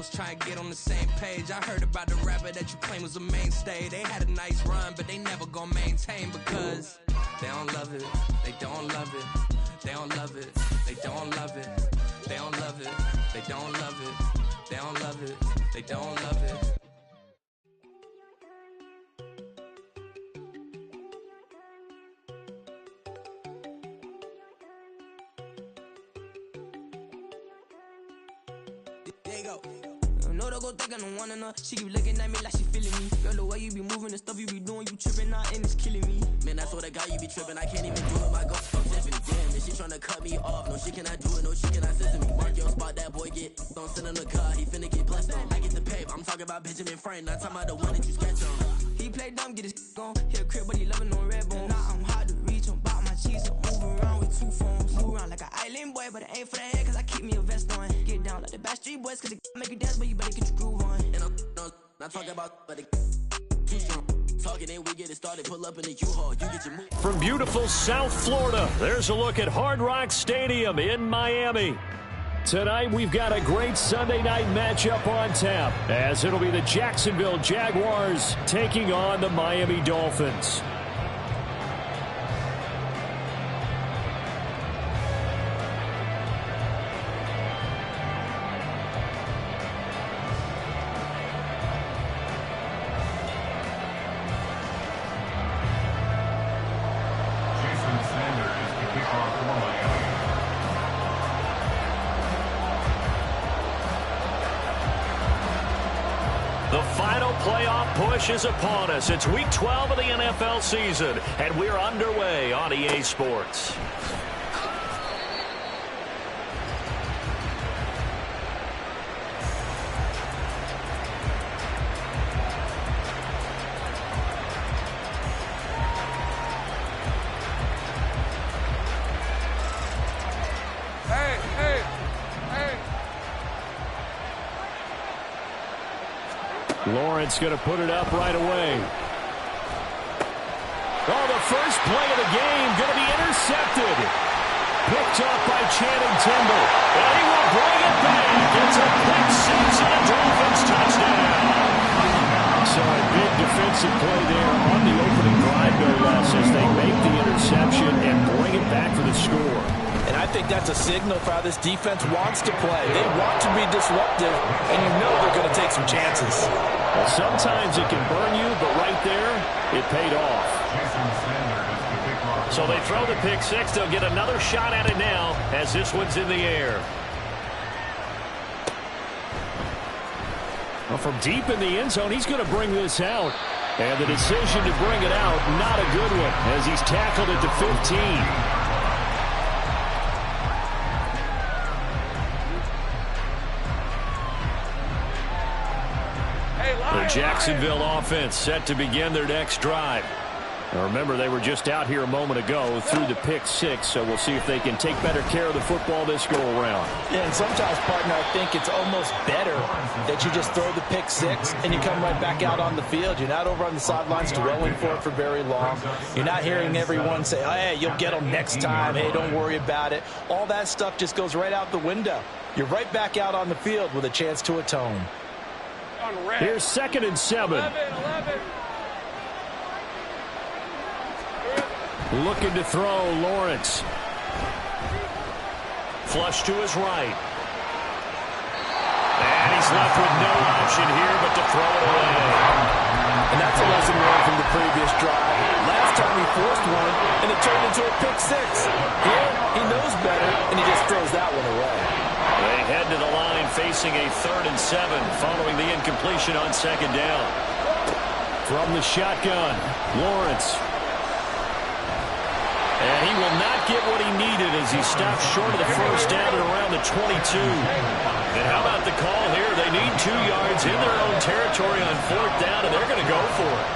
Let's try and get on the same page. I heard about the rapper that you claim was a mainstay. They had a nice run, but they never gonna maintain because they don't love it. They don't love it. They don't love it. They don't love it. They don't love it. They don't love it. They don't love it. They don't love it. There you go. No, don't go think I don't wanna know. She keep looking at me like she feeling me. Girl, the way you be moving, the stuff you be doing, you tripping out and it's killing me. Man, I swear to God, you be tripping. I can't even do it. My girl, I'm Tiffany. Damn, and she tryna cut me off. No, she cannot do it. No, she cannot listen to me. Mark your spot, that boy get. Don't sit in the car. He finna get blessed on. I get the paper. I'm talking about Benjamin Franklin. Not talking about the one that you sketch on. He play dumb, get his gone. Hit a crib, but he loving on red bone. Now I'm hard to reach. I'm about my cheese. I'm moving around with two phones. Move around like an island boy, but it ain't for the head, cause I keep me a vest on. Get down like the Backstreet Boys, cause it make you dance, but you better get your groove on. And I'm not talking about, but it too strong. Talking and we get it started, pull up in the U-Haul, you get your move. From beautiful South Florida, there's a look at Hard Rock Stadium in Miami. Tonight, we've got a great Sunday night matchup on tap, as it'll be the Jacksonville Jaguars taking on the Miami Dolphins. The final playoff push is upon us. It's week 12 of the NFL season, and we're underway on EA Sports. Lawrence going to put it up right away. Oh, the first play of the game going to be intercepted. Picked up by Channing Tindall. And he will bring it back. It's a pick six and a Dolphins touchdown. So a big defensive play there on the opening drive, no less, as they make the interception and bring it back for the score. And I think that's a signal for how this defense wants to play. They want to be disruptive, and you know they're going to take some chances. Well, sometimes it can burn you, but right there, it paid off. So they throw the pick six. They'll get another shot at it now as this one's in the air. Well, from deep in the end zone, he's going to bring this out. And the decision to bring it out, not a good one, as he's tackled at the 15. The Jacksonville offense set to begin their next drive. Now remember, they were just out here a moment ago through the pick six, so we'll see if they can take better care of the football this go-around. Yeah, and sometimes, partner, I think it's almost better that you just throw the pick six and you come right back out on the field. You're not over on the sidelines dwelling for it for very long. You're not hearing everyone say, oh, hey, you'll get them next time. Hey, don't worry about it. All that stuff just goes right out the window. You're right back out on the field with a chance to atone. Here's 2nd and 7. 11. Looking to throw, Lawrence. Flush to his right. And he's left with no option here but to throw it away. And that's a lesson learned from the previous drive. Last time he forced one, and it turned into a pick six. Here, he knows better, and he just throws that one away. They head to the line facing a 3rd and 7 following the incompletion on 2nd down. From the shotgun, Lawrence. And he will not get what he needed as he stops short of the first down at around the 22. And how about the call here? They need 2 yards in their own territory on 4th down, and they're going to go for it.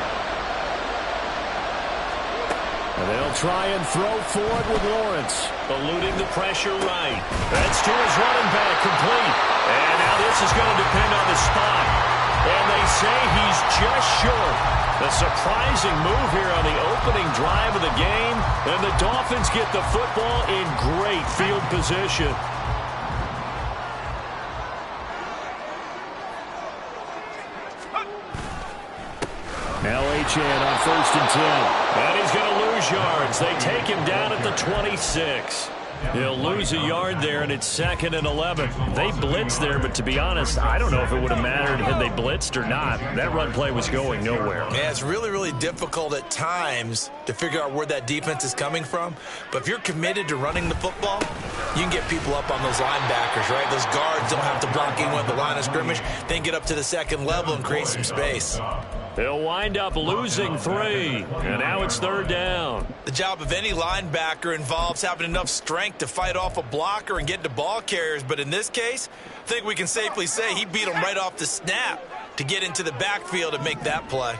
And they'll try and throw forward with Lawrence. Eluding the pressure right. That's to his running back, complete. And now this is going to depend on the spot. And they say he's just short. A surprising move here on the opening drive of the game. And the Dolphins get the football in great field position. Now Achane on 1st and 10. And he's going to lose yards. They take him down at the 26. He'll lose a yard there, and it's 2nd and 11. They blitzed there, but to be honest, I don't know if it would have mattered had they blitzed or not. That run play was going nowhere. Yeah, it's really, really difficult at times to figure out where that defense is coming from. But if you're committed to running the football, you can get people up on those linebackers, right? Those guards don't have to block even at the line of scrimmage. They can get up to the second level and create some space. They'll wind up losing 3, and now it's 3rd down. The job of any linebacker involves having enough strength to fight off a blocker and get to ball carriers, but in this case, I think we can safely say he beat him right off the snap to get into the backfield and make that play.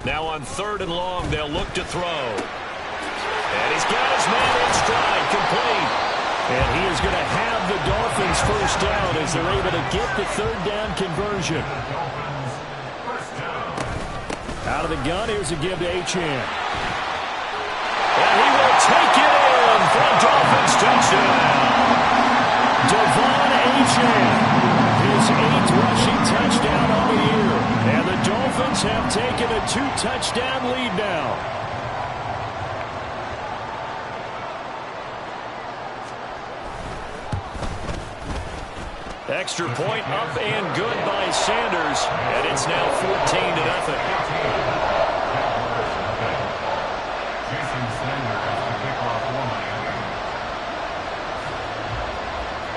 Now on 3rd and long, they'll look to throw. And he's got his man in stride, complete. And he is going to have the Dolphins first down as they're able to get the 3rd down conversion. Out of the gun, here's a give to Achane. And he will take it in for a Dolphins touchdown. Devon Achane, his 8th rushing touchdown on the year. And the Dolphins have taken a 2-touchdown lead now. Extra point up and good by Sanders, and it's now 14-0.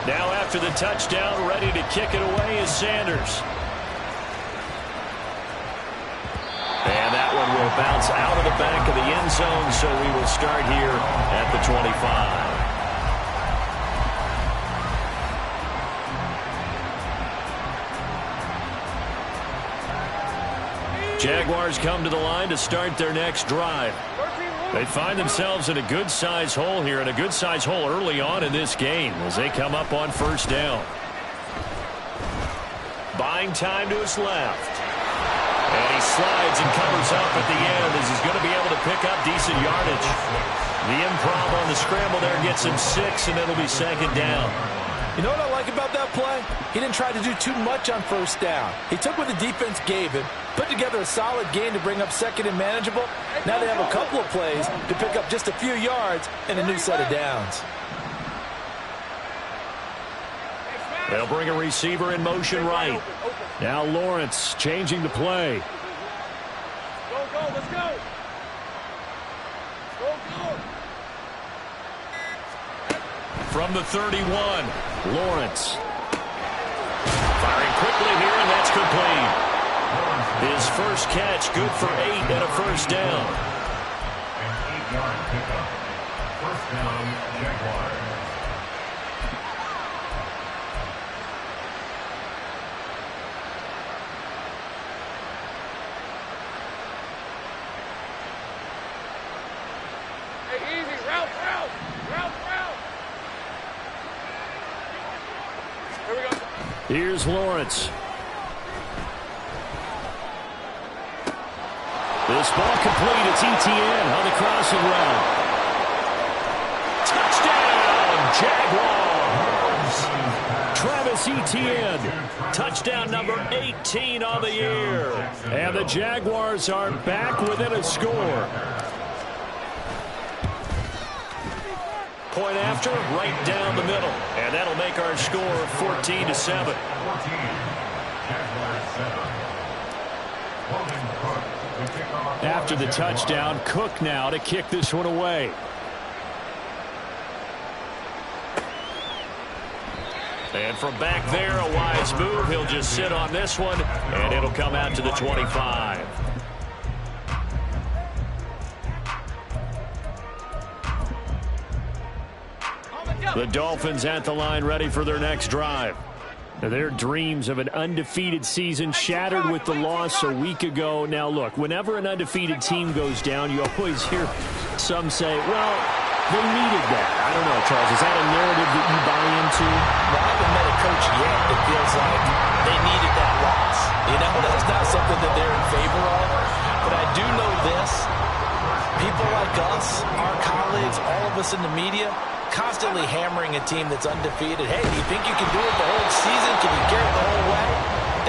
Now after the touchdown, ready to kick it away is Sanders. And that one will bounce out of the back of the end zone, so we will start here at the 25. Jaguars come to the line to start their next drive. They find themselves in a good-size hole here, and a good-size hole early on in this game as they come up on 1st down. Buying time to his left. And he slides and covers up at the end as he's going to be able to pick up decent yardage. The improv on the scramble there gets him 6, and it'll be 2nd down. You know what I like about that play? He didn't try to do too much on 1st down. He took what the defense gave him, put together a solid gain to bring up 2nd and manageable. Now they have a couple of plays to pick up just a few yards and a new set of downs. They'll bring a receiver in motion right. Now Lawrence changing the play. Go, let's go. Go. From the 31, Lawrence. Firing quickly here, and that's complete. His first catch, good for 8 and a 1st down. An 8-yard pickup. 1st down, Jaguars. Hey, easy, route. Here we go. Here's Lawrence. This ball complete. It's ETN on the crossing route. Touchdown, Jaguars! Travis Etienne, touchdown number 18 on the year. And the Jaguars are back within a score. Point after, right down the middle. And that'll make our score 14-7. After the touchdown, Cook now to kick this one away. And from back there, a wise move. He'll just sit on this one, and it'll come out to the 25. The Dolphins at the line ready for their next drive. Their dreams of an undefeated season shattered with the loss a week ago. Now, look, whenever an undefeated team goes down, you always hear some say, well, they needed that. I don't know, Charles. Is that a narrative that you buy into? Well, I haven't met a coach yet that feels like they needed that loss. You know, that's not something that they're in favor of. But I do know this. People like us, our colleagues, all of us in the media, constantly hammering a team that's undefeated. Hey, do you think you can do it the whole season? Can you carry it the whole way?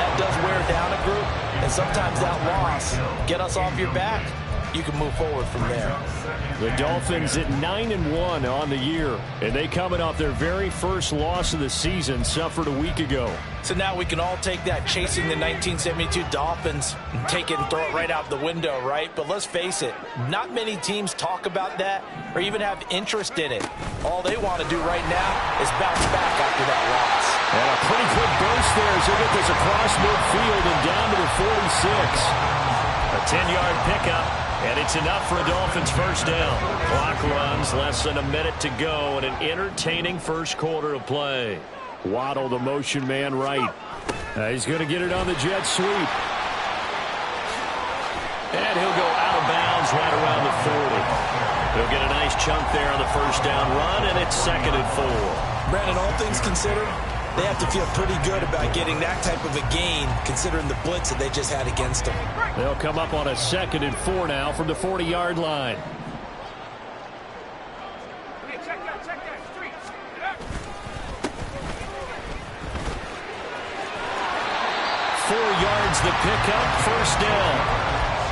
That does wear down a group. And sometimes that loss, get us off your back. You can move forward from there. The Dolphins at 9-1 on the year, and they coming off their very first loss of the season, suffered a week ago. So now we can all take that chasing the 1972 Dolphins and take it and throw it right out the window, right? But let's face it, not many teams talk about that or even have interest in it. All they want to do right now is bounce back after that loss. And a pretty quick burst there as they get this across midfield and down to the 46. A 10-yard pickup, and it's enough for a Dolphins first down. Clock runs, less than a minute to go, and an entertaining first quarter of play. Waddle, the motion man, right. He's going to get it on the jet sweep. And he'll go out of bounds right around the 40. He'll get a nice chunk there on the first down run, and it's 2nd and 4. Brandon, all things considered, they have to feel pretty good about getting that type of a gain, considering the blitz that they just had against them. They'll come up on a 2nd and 4 now from the 40-yard line. Hey, check that, street. 4 yards the pickup, first down.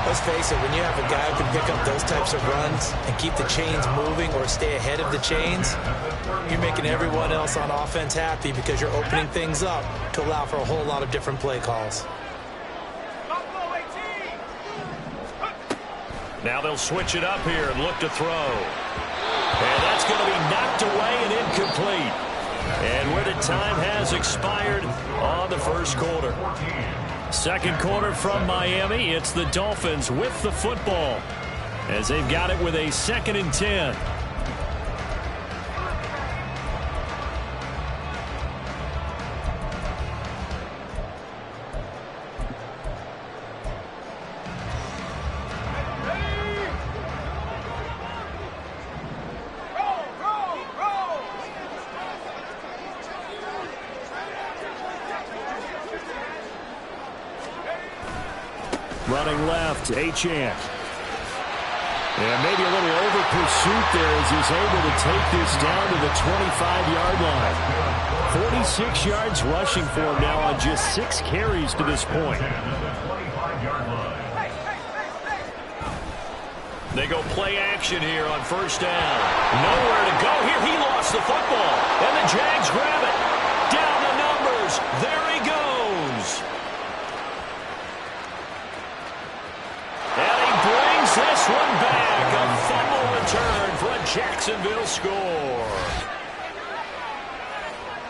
Let's face it, when you have a guy who can pick up those types of runs and keep the chains moving or stay ahead of the chains, you're making everyone else on offense happy because you're opening things up to allow for a whole lot of different play calls. Now they'll switch it up here and look to throw. And that's going to be knocked away and incomplete. And where the time has expired on the first quarter. Second quarter from Miami. It's the Dolphins with the football as they've got it with a 2nd and 10. Running left, Achane. And maybe a little over pursuit there as he's able to take this down to the 25-yard line. 46 yards rushing for him now on just 6 carries to this point. They go play action here on first down. Nowhere to go here. He lost the football. And the Jags grab it. Down the numbers. There he goes. This one back, a fumble return for a Jacksonville score.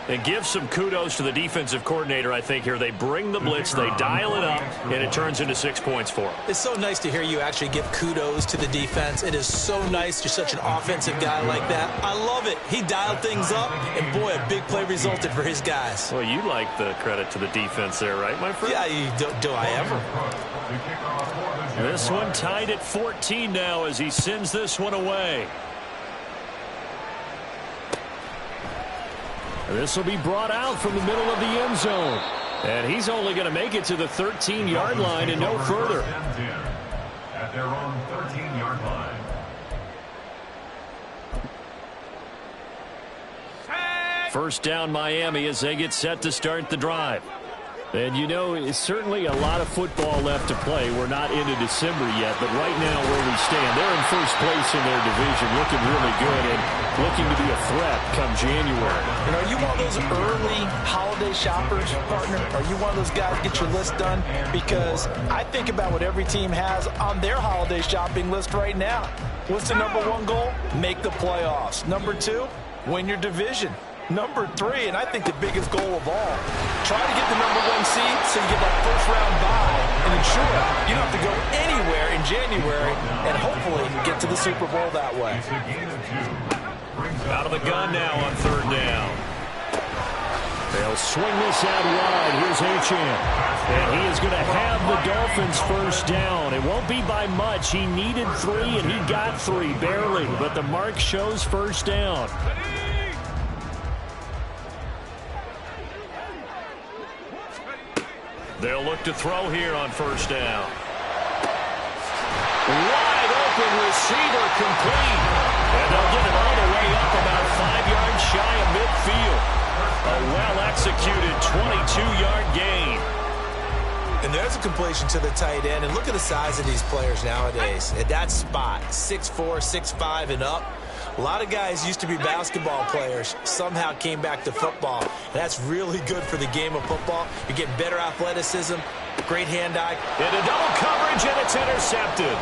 And give some kudos to the defensive coordinator, I think, here. They bring the blitz, they dial it up, and it turns into 6 points for them. It's so nice to hear you actually give kudos to the defense. It is so nice. You're such an offensive guy like that. I love it. He dialed things up, and boy, a big play resulted for his guys. Well, you like the credit to the defense there, right, my friend? Yeah, do I ever? This one tied at 14 now as he sends this one away. This will be brought out from the middle of the end zone. And he's only going to make it to the 13-yard line and no further. At their own 13-yard line. First down Miami as they get set to start the drive. And you know, it's certainly a lot of football left to play. We're not into December yet, but right now where we stand, they're in first place in their division, looking really good and looking to be a threat come January. And are you one of those early holiday shoppers, partner? Are you one of those guys get your list done? Because I think about what every team has on their holiday shopping list right now. What's the number 1 goal? Make the playoffs. Number 2, win your division. Number 3, and I think the biggest goal of all, try to get the number 1 seed so you get that first-round bye and ensure you don't have to go anywhere in January and hopefully get to the Super Bowl that way. Out of the gun now on third down. They'll swing this out wide. Here's Achane. And he is going to have the Dolphins first down. It won't be by much. He needed 3, and he got 3, barely. But the mark shows first down. They'll look to throw here on first down. Wide open receiver complete. And they'll get it all the way up about 5 yards shy of midfield. A well-executed 22-yard gain. And there's a completion to the tight end. And look at the size of these players nowadays. At that spot, 6'4", 6'5", and up. A lot of guys used to be basketball players, somehow came back to football. And that's really good for the game of football. You're getting better athleticism, great hand-eye. Into double coverage, and it's intercepted.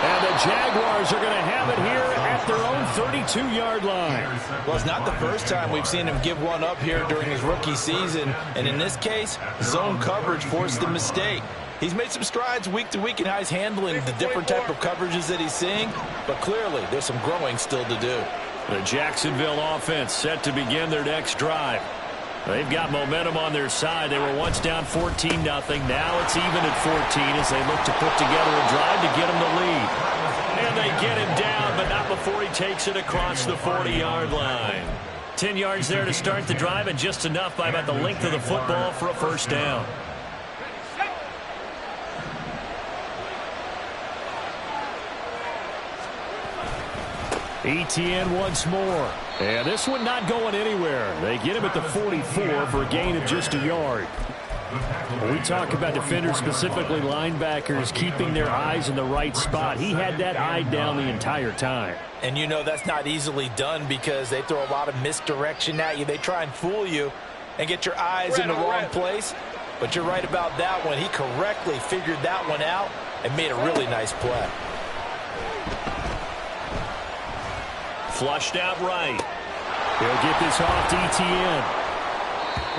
And the Jaguars are going to have it here at their own 32-yard line. Well, it's not the first time we've seen him give one up here during his rookie season. And in this case, zone coverage forced the mistake. He's made some strides week to week in how he's handling the different type of coverages that he's seeing. But clearly, there's some growing still to do. The Jacksonville offense set to begin their next drive. They've got momentum on their side. They were once down 14-0. Now it's even at 14 as they look to put together a drive to get him the lead. And they get him down, but not before he takes it across the 40-yard line. 10 yards there to start the drive, and just enough by about the length of the football for a first down. ETN once more. And this one not going anywhere. They get him at the 44 for a gain of just a yard. When we talk about defenders, specifically linebackers, keeping their eyes in the right spot, he had that eye down the entire time. And you know that's not easily done because they throw a lot of misdirection at you. They try and fool you and get your eyes in the wrong place. But you're right about that one. He correctly figured that one out and made a really nice play. Flushed out right. He'll get this off to ETN.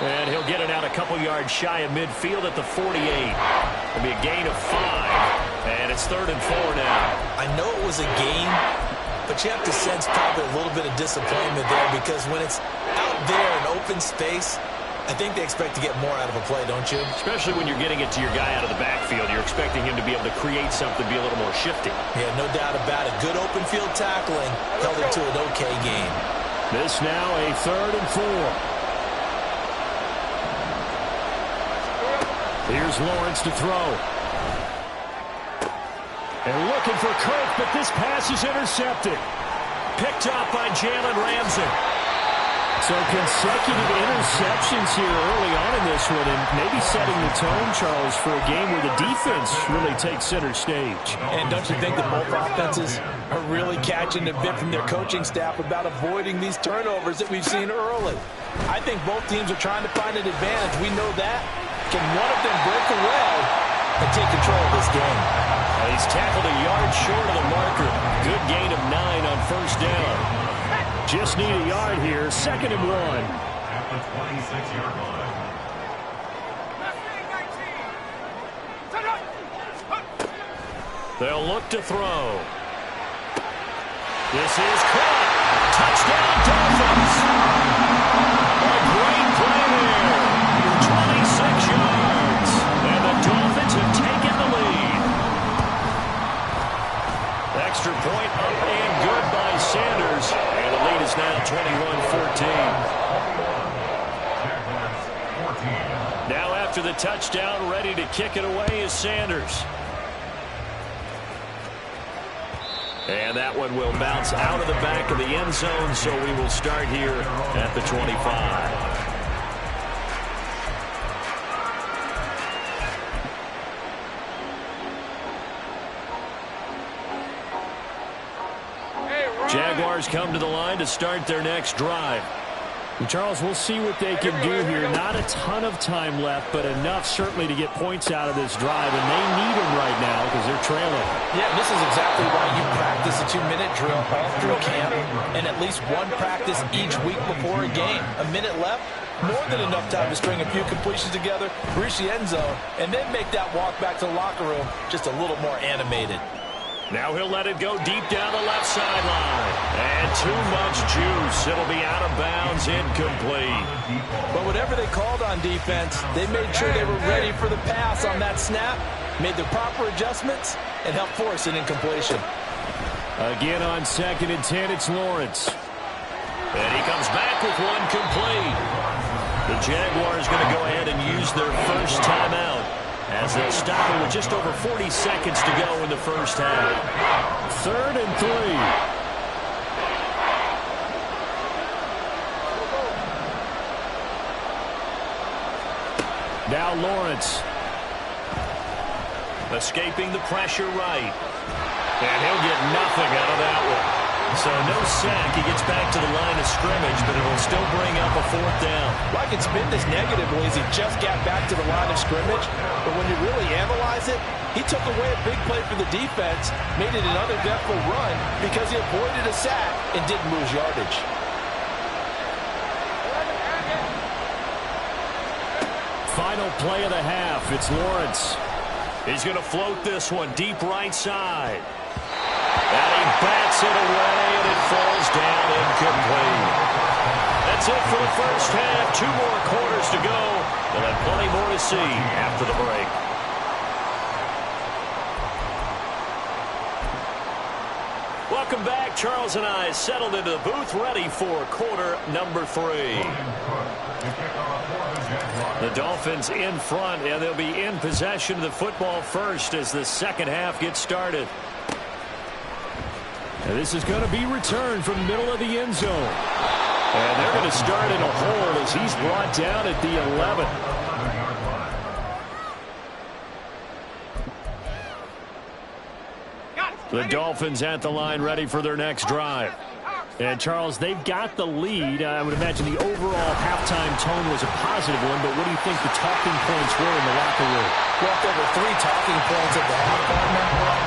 And he'll get it out a couple yards shy of midfield at the 48. It'll be a gain of 5. And it's 3rd and 4 now. I know it was a gain, but you have to sense probably a little bit of disappointment there because when it's out there in open space, I think they expect to get more out of a play, don't you? Especially when you're getting it to your guy out of the backfield. You're expecting him to be able to create something, be a little more shifty. Yeah, no doubt about it. Good open field tackling held it to an okay game. This now a 3rd and 4. Here's Lawrence to throw. And looking for Kirk, but this pass is intercepted. Picked up by Jalen Ramsey. So consecutive interceptions here early on in this one, and maybe setting the tone, Charles, for a game where the defense really takes center stage. And don't you think that both offenses are really catching a bit from their coaching staff about avoiding these turnovers that we've seen early? I think both teams are trying to find an advantage. We know that. Can one of them break away and take control of this game? He's tackled a yard short of the marker. Good gain of 9 on first down. Just need a yard here, 2nd and 1. At the 26-yard line. They'll look to throw. This is caught. Touchdown, Dolphins. A great play there. 26 yards. And the Dolphins have taken the lead. Extra point up and good by Sanders. And the lead is now 21-14. Now after the touchdown, ready to kick it away is Sanders. And that one will bounce out of the back of the end zone, so we will start here at the 25. Jaguars come to the line to start their next drive. And Charles, we'll see what they can do here. Not a ton of time left, but enough certainly to get points out of this drive, and they need them right now because they're trailing. Yeah, this is exactly why you practice a 2-minute drill all through camp and at least one practice each week before a game. A minute left, more than enough time to string a few completions together, reach the end zone, and then make that walk back to the locker room just a little more animated. Now he'll let it go deep down the left sideline. And too much juice. It'll be out of bounds, incomplete. But whatever they called on defense, they made sure they were ready for the pass on that snap, made the proper adjustments, and helped force an incompletion. Again on 2nd and 10, it's Lawrence. And he comes back with one complete. The Jaguars going to go ahead and use their first timeout, as they'll stop it with just over 40 seconds to go in the first half. 3rd and 3. Now Lawrence. Escaping the pressure right. And he'll get nothing out of that one. So no sack. He gets back to the line of scrimmage, but it'll still bring up a 4th down. Well, I can spin this negatively as he just got back to the line of scrimmage. But when you really analyze it, he took away a big play for the defense, made it an uneventful run because he avoided a sack and didn't lose yardage. Final play of the half. It's Lawrence. He's going to float this one deep right side. And he bats it away, and it falls down incomplete. That's it for the first half. 2 more quarters to go. We'll have plenty more to see after the break. Welcome back. Charles and I settled into the booth, ready for quarter number 3. The Dolphins in front, and they'll be in possession of the football first as the second half gets started. And this is going to be returned from the middle of the end zone. And they're going to start in a hole as he's brought down at the 11. The Dolphins at the line ready for their next drive. And, Charles, they've got the lead. I would imagine the overall halftime tone was a positive one, but what do you think the talking points were in the locker room? Well, there were 3 talking points at the half, partner.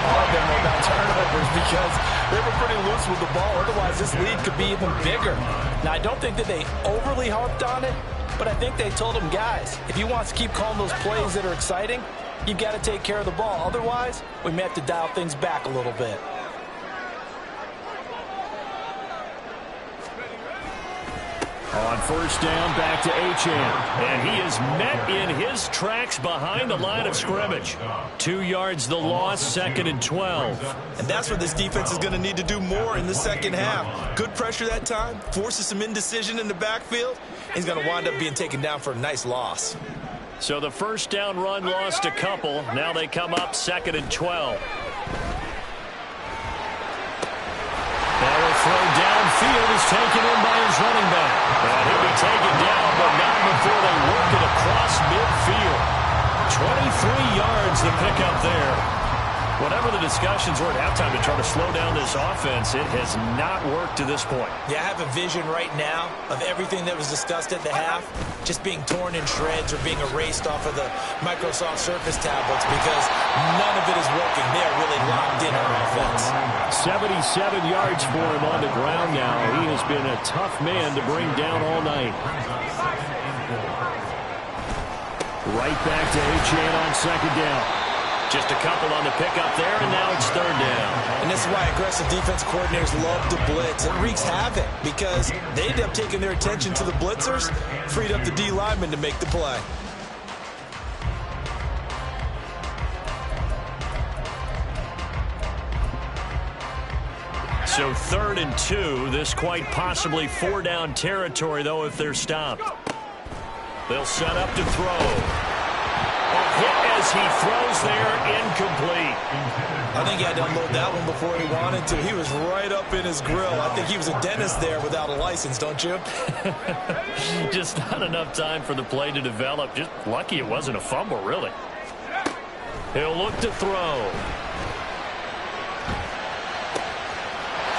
All of them were about turnovers because they were pretty loose with the ball. Otherwise, this lead could be even bigger. Now, I don't think that they overly harped on it, but I think they told them, guys, if you want to keep calling those plays that are exciting, you've got to take care of the ball. Otherwise, we may have to dial things back a little bit. On first down, back to Achane. And he is met in his tracks behind the line of scrimmage. 2 yards the loss, 2nd and 12. And that's where this defense is going to need to do more in the second half. Good pressure that time, forces some indecision in the backfield. He's going to wind up being taken down for a nice loss. So the first down run lost a couple. Now they come up 2nd and 12. Now a throw downfield is taken in by his running back. And he'll be taken down, but not before they work it across midfield. 23 yards to pick up there. Whatever the discussions were at halftime to try to slow down this offense, it has not worked to this point. Yeah, I have a vision right now of everything that was discussed at the half just being torn in shreds or being erased off of the Microsoft Surface tablets because none of it is working. They are really locked in on offense. 77 yards for him on the ground now. He has been a tough man to bring down all night. Right back to Achane on 2nd down. Just a couple on the pickup there, and now it's 3rd down. And this is why aggressive defense coordinators love to blitz. It wreaks havoc because they end up taking their attention to the blitzers, freed up the D lineman to make the play. So 3rd and 2. This quite possibly 4-down territory, though, if they're stopped. They'll set up to throw. Hit as he throws there, incomplete. I think he had to unload that one before he wanted to. He was right up in his grill. I think he was a dentist there without a license, don't you? Just not enough time for the play to develop. Just lucky it wasn't a fumble, really. He'll look to throw.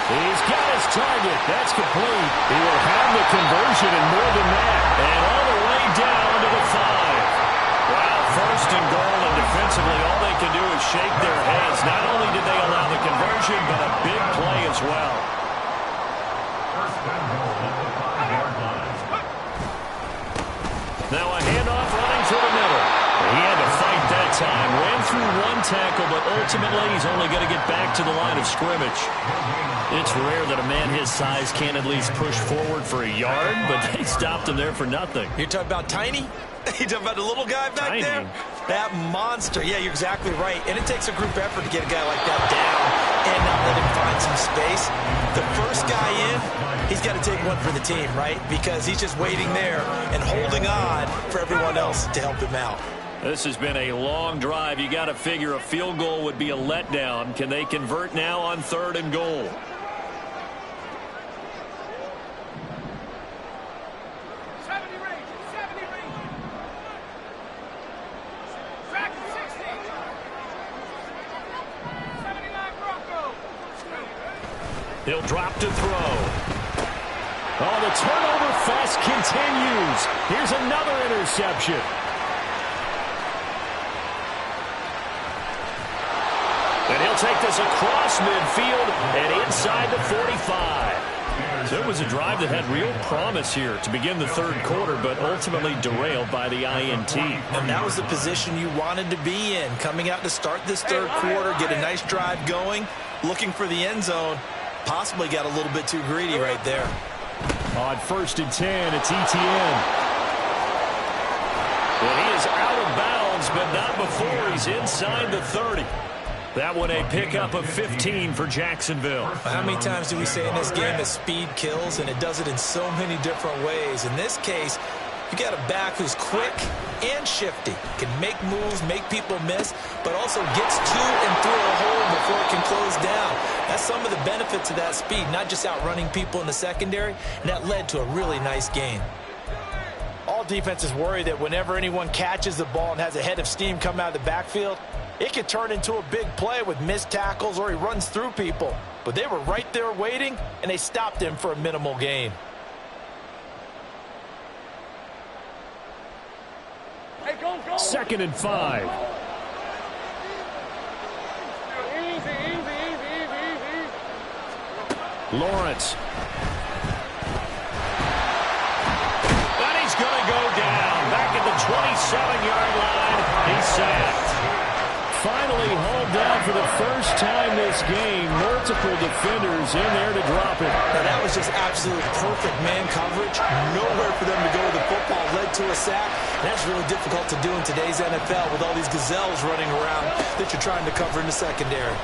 He's got his target. That's complete. He will have the conversion and more than that. And all the way down to the 5. Wow, 1st and goal, and defensively all they can do is shake their heads. Not only did they allow the conversion, but a big play as well. Now a handoff running through the middle. He had to fight that time. Ran through 1 tackle, but ultimately he's only going to get back to the line of scrimmage. It's rare that a man his size can't at least push forward for a yard, but they stopped him there for nothing. You're talking about tiny? You talking about the little guy back Tiny. there? That monster. Yeah, you're exactly right. And it takes a group effort to get a guy like that down and not let him find some space. The first guy in, he's got to take one for the team, right? Because he's just waiting there and holding on for everyone else to help him out. This has been a long drive. You got to figure a field goal would be a letdown. Can they convert now on 3rd and goal? He'll drop to throw. Oh, the turnover fest continues. Here's another interception. And he'll take this across midfield and inside the 45. So it was a drive that had real promise here to begin the third quarter, but ultimately derailed by the INT. And that was the position you wanted to be in, coming out to start this third quarter, get a nice drive going, looking for the end zone. Possibly got a little bit too greedy right there. On 1st and 10, it's ETN. Well, he is out of bounds, but not before he's inside the 30. That one a pickup of 15 for Jacksonville. How many times do we say in this game that speed kills, and it does it in so many different ways? In this case, you got a back who's quick and shifty, can make moves, make people miss, but also gets to and through a hole before it can close down. That's some of the benefits of that speed, not just outrunning people in the secondary, and that led to a really nice gain. All defenses worry that whenever anyone catches the ball and has a head of steam come out of the backfield, it could turn into a big play with missed tackles or he runs through people. But they were right there waiting, and they stopped him for a minimal gain. Hey, go. 2nd and 5. Easy. Lawrence. And he's going to go down. Back at the 27-yard line. He's sacked. Finally hauled down for the first time this game. Multiple defenders in there to drop it. Now that was just absolute perfect man coverage. Nowhere for them to go with the football. Led to a sack. And that's really difficult to do in today's NFL with all these gazelles running around that you're trying to cover in the secondary.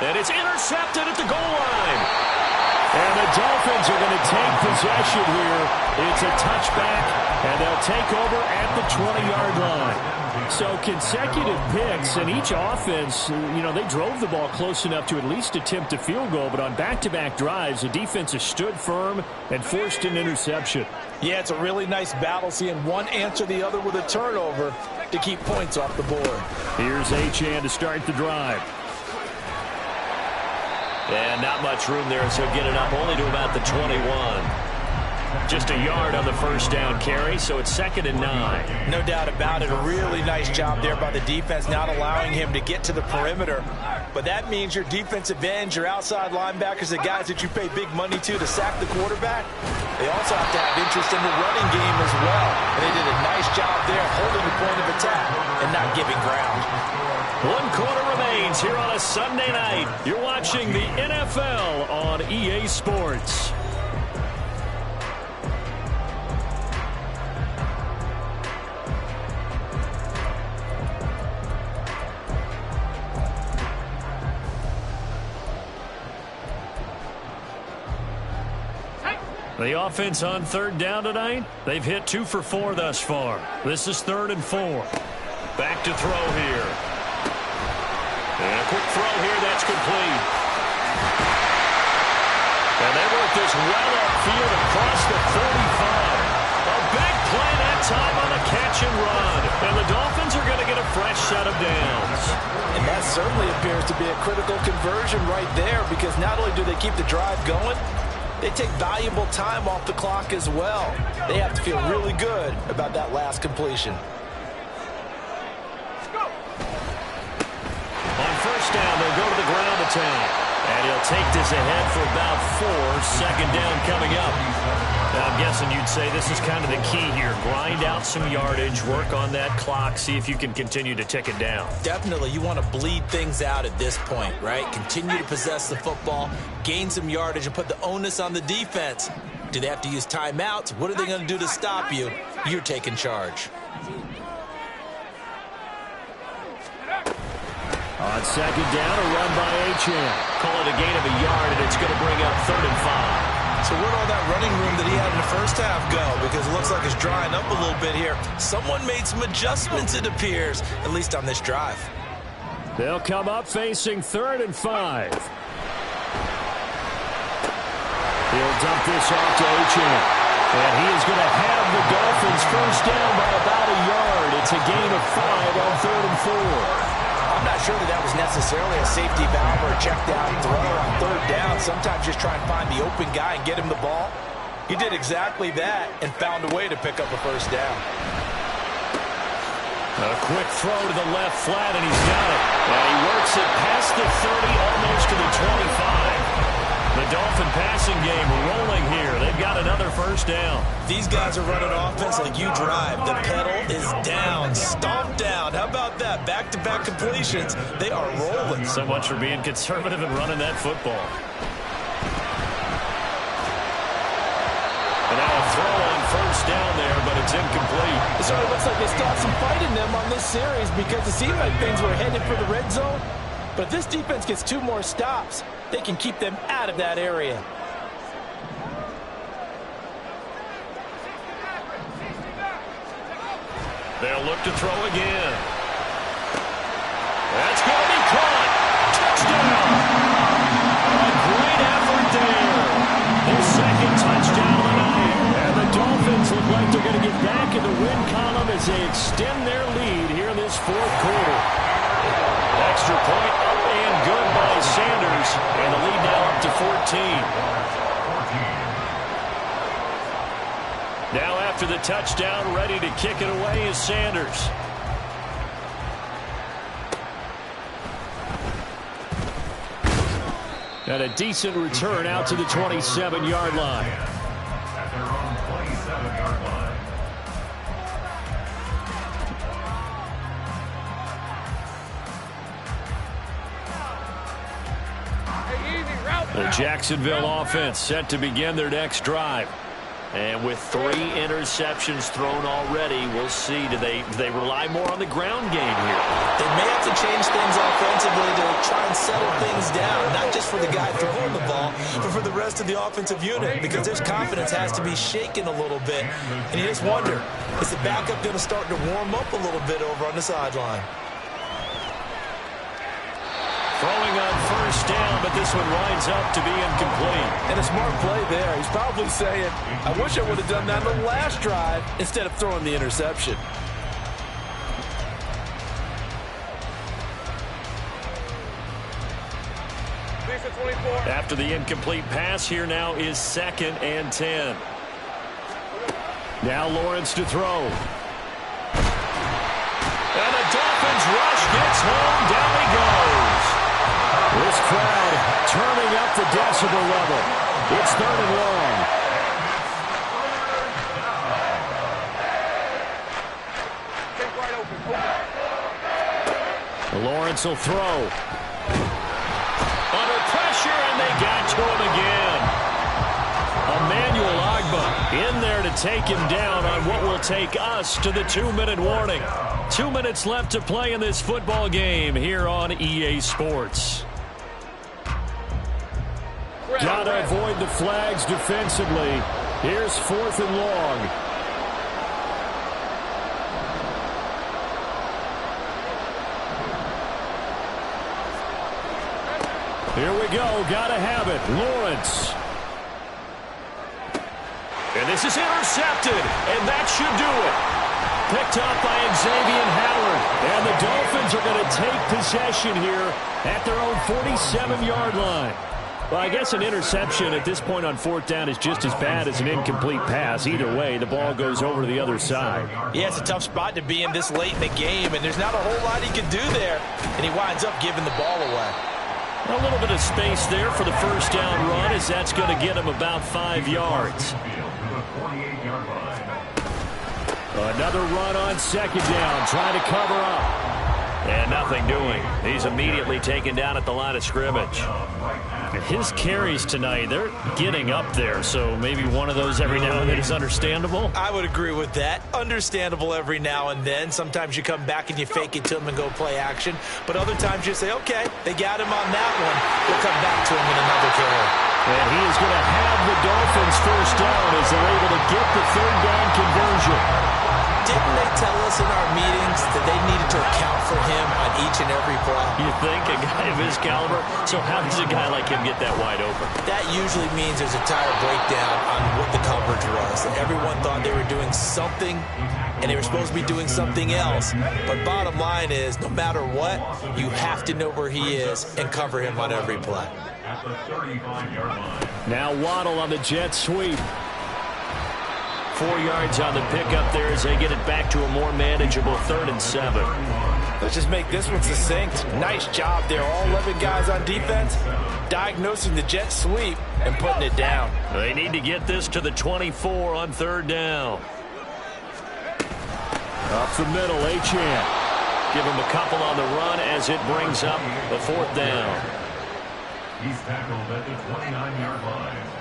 And it's intercepted at the goal line. And the Dolphins are going to take possession here. It's a touchback, and they'll take over at the 20-yard line. So consecutive picks, and each offense, they drove the ball close enough to at least attempt a field goal, but on back-to-back drives, the defense has stood firm and forced an interception. Yeah, it's a really nice battle, seeing one answer the other with a turnover to keep points off the board. Here's Achane to start the drive. And not much room there, so get it up only to about the 21. Just a yard on the first down carry, so it's 2nd and 9. No doubt about it. A really nice job there by the defense, not allowing him to get to the perimeter. But that means your defensive ends, your outside linebackers, the guys that you pay big money to sack the quarterback, they also have to have interest in the running game as well. And they did a nice job there holding the point of attack and not giving ground. 1 quarter remains here on a Sunday night. You're watching the NFL on EA Sports. The offense on 3rd down tonight, they've hit 2 for 4 thus far. This is 3rd and 4. Back to throw here. And a quick throw here, that's complete. And they work this well upfield across the 45. A big play that time on the catch and run. And the Dolphins are going to get a fresh set of downs. And that certainly appears to be a critical conversion right there, because not only do they keep the drive going, they take valuable time off the clock as well. They have to feel really good about that last completion. On 1st down, they'll go to the ground attack. And he'll take this ahead for about 4. 2nd down coming up. Now, I'm guessing you'd say this is kind of the key here. Grind out some yardage, work on that clock, see if you can continue to tick it down. Definitely, you want to bleed things out at this point, right? Continue to possess the football, gain some yardage, and put the onus on the defense. Do they have to use timeouts? What are they going to do to stop you? You're taking charge. On 2nd down, a run by Achane. Call it a gain of a yard, and it's going to bring up 3rd and 5. So where'd all that running room that he had in the first half go? Because it looks like it's drying up a little bit here. Someone made some adjustments, it appears, at least on this drive. They'll come up facing 3rd and 5. He'll dump this off to Achane. And he is going to have the Dolphins first down by about a yard. It's a gain of 5 on 3rd and 4. I'm not sure that was necessarily a safety valve or a check down throw on third down. Sometimes just try and find the open guy and get him the ball. He did exactly that and found a way to pick up a first down. A quick throw to the left flat, and he's got it. And he works it past the 30, almost to the 25. The Dolphin passing game rolling here. They've got another first down. These guys are running offense like you drive. The pedal is down, stomped down. How about that? Back-to-back completions. They are rolling. So much for being conservative and running that football. And now a throw on first down there, but it's incomplete. It sort of looks like they still have some fight in them on this series because it seemed like things were headed for the red zone. But if this defense gets 2 more stops, they can keep them out of that area. They'll look to throw again. That's going to be caught. Touchdown. A great effort there. His second touchdown of the night. And the Dolphins look like they're going to get back in the win column as they extend their lead here in this fourth quarter. Extra point up and good by Sanders. And the lead now up to 14. Now after the touchdown, ready to kick it away is Sanders. And a decent return out to the 27-yard line. At their own 27-yard line. The Jacksonville offense set to begin their next drive. And with 3 interceptions thrown already, we'll see. Do they rely more on the ground game here? They may have to change things offensively to try and settle things down, not just for the guy throwing the ball, but for the rest of the offensive unit, because their confidence has to be shaken a little bit. And you just wonder, is the backup going to start to warm up a little bit over on the sideline? Throwing on first down, but this one winds up to be incomplete. And a smart play there. He's probably saying, I wish I would have done that on the last drive instead of throwing the interception. After the incomplete pass, here now is 2nd and 10. Now Lawrence to throw. And the Dolphins rush gets home. Down he goes. This crowd turning up the decibel level. It's 3rd and long. Lawrence will throw. Under pressure, and they got to him again. Emmanuel Ogbah in there to take him down on what will take us to the 2-minute warning. 2 minutes left to play in this football game here on EA Sports. Gotta avoid the flags defensively. Here's 4th and long. Here we go. Gotta have it. Lawrence. And this is intercepted. And that should do it. Picked up by Xavier Howard. And the Dolphins are going to take possession here at their own 47-yard line. Well, I guess an interception at this point on 4th down is just as bad as an incomplete pass. Either way, the ball goes over to the other side. Yeah, it's a tough spot to be in this late in the game, and there's not a whole lot he can do there. And he winds up giving the ball away. A little bit of space there for the first down run, as that's going to get him about 5 yards. Another run on 2nd down, trying to cover up. And nothing doing. He's immediately taken down at the line of scrimmage. His carries tonight, they're getting up there, so maybe one of those every now and then is understandable. I would agree with that. Understandable every now and then. Sometimes you come back and you fake it to him and go play action. But other times you say, okay, they got him on that one. We'll come back to him in another carry. And he is going to have the Dolphins first down as they're able to get the 3rd down conversion. Didn't they tell us in our meetings that they needed to account for him on each and every play. You think? A guy of his caliber? So how does a guy like him get that wide open? That usually means there's a tire breakdown on what the coverage was. Everyone thought they were doing something, and they were supposed to be doing something else. But bottom line is, no matter what, you have to know where he is and cover him on every play. At the 35-yard line. Now Waddle on the jet sweep. 4 yards on the pickup there as they get it back to a more manageable 3rd and 7. Let's just make this one succinct. Nice job there. All 11 guys on defense diagnosing the jet sweep and putting it down. They need to get this to the 24 on 3rd down. Up the middle, Achane. Give him a couple on the run as it brings up the 4th down. He's tackled at the 29-yard line.